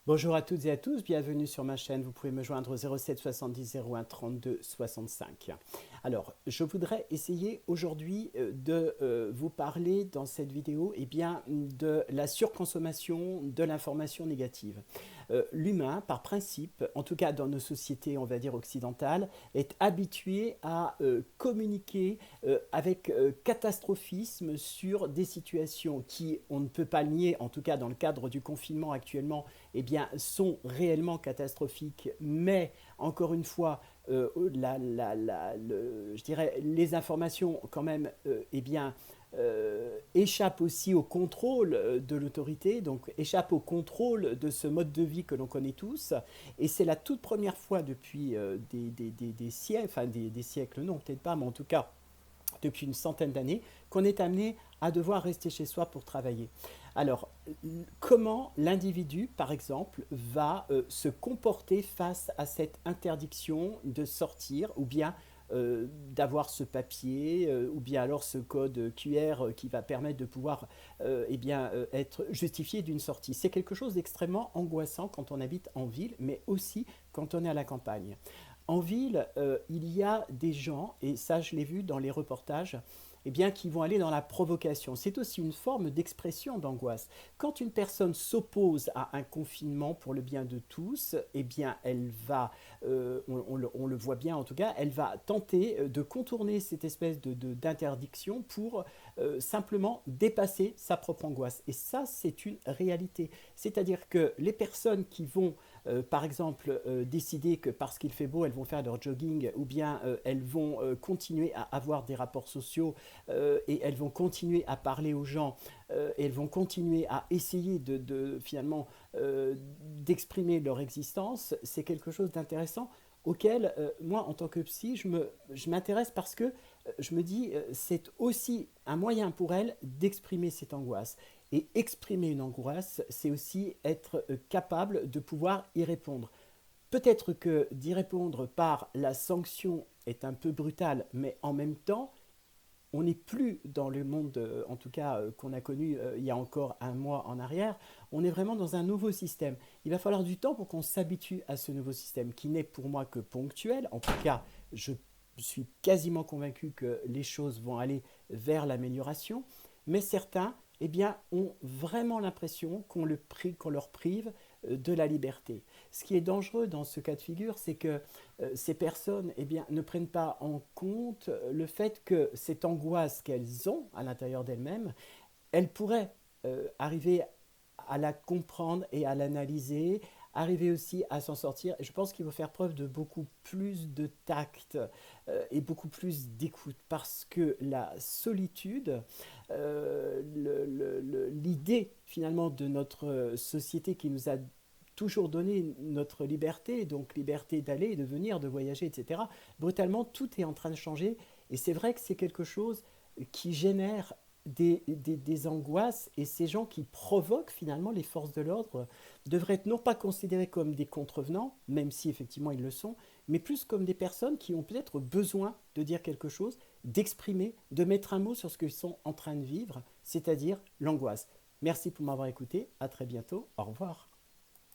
Bonjour à toutes et à tous, bienvenue sur ma chaîne. Vous pouvez me joindre au 07 70 01 32 65. Alors, je voudrais essayer aujourd'hui de vous parler dans cette vidéo de la surconsommation de l'information négative. L'humain, par principe, en tout cas dans nos sociétés, on va dire occidentales, est habitué à communiquer avec catastrophisme sur des situations qui, on ne peut pas le nier, en tout cas dans le cadre du confinement actuellement, sont réellement catastrophiques, mais encore une fois, je dirais, les informations quand même échappent aussi au contrôle de l'autorité, donc échappent au contrôle de ce mode de vie que l'on connaît tous. Et c'est la toute première fois depuis des siècles, enfin des siècles non, peut-être pas, mais en tout cas depuis une centaine d'années, qu'on est amené à devoir rester chez soi pour travailler. Alors, comment l'individu, par exemple, va se comporter face à cette interdiction de sortir ou bien d'avoir ce papier ou bien alors ce code QR qui va permettre de pouvoir être justifié d'une sortie. C'est quelque chose d'extrêmement angoissant quand on habite en ville, mais aussi quand on est à la campagne. En ville, il y a des gens, et ça je l'ai vu dans les reportages, qui vont aller dans la provocation. C'est aussi une forme d'expression d'angoisse. Quand une personne s'oppose à un confinement pour le bien de tous, elle va, on le voit bien en tout cas, elle va tenter de contourner cette espèce d'interdiction pour simplement dépasser sa propre angoisse. Et ça, c'est une réalité. C'est-à-dire que les personnes qui vont par exemple, décider que parce qu'il fait beau, elles vont faire leur jogging, ou bien elles vont continuer à avoir des rapports sociaux et elles vont continuer à parler aux gens, et elles vont continuer à essayer finalement d'exprimer leur existence, c'est quelque chose d'intéressant auquel, moi, en tant que psy, je m'intéresse parce que je me dis, c'est aussi un moyen pour elles d'exprimer cette angoisse. Et exprimer une angoisse, c'est aussi être capable de pouvoir y répondre. Peut-être que d'y répondre par la sanction est un peu brutal, mais en même temps, on n'est plus dans le monde, en tout cas, qu'on a connu il y a encore un mois en arrière. On est vraiment dans un nouveau système. Il va falloir du temps pour qu'on s'habitue à ce nouveau système, qui n'est pour moi que ponctuel. En tout cas, je suis quasiment convaincu que les choses vont aller vers l'amélioration. Mais certains ont vraiment l'impression qu'on leur prive de la liberté. Ce qui est dangereux dans ce cas de figure, c'est que ces personnes ne prennent pas en compte le fait que cette angoisse qu'elles ont à l'intérieur d'elles-mêmes, elles pourraient arriver à la comprendre et à l'analyser, arriver aussi à s'en sortir. Et je pense qu'il faut faire preuve de beaucoup plus de tact et beaucoup plus d'écoute parce que la solitude, l'idée finalement de notre société qui nous a toujours donné notre liberté, donc liberté d'aller et de venir, de voyager, etc. Brutalement, tout est en train de changer et c'est vrai que c'est quelque chose qui génère des angoisses et ces gens qui provoquent finalement les forces de l'ordre devraient être non pas considérés comme des contrevenants, même si effectivement ils le sont, mais plus comme des personnes qui ont peut-être besoin de dire quelque chose, d'exprimer, de mettre un mot sur ce qu'ils sont en train de vivre, c'est-à-dire l'angoisse. Merci pour m'avoir écouté, à très bientôt, au revoir.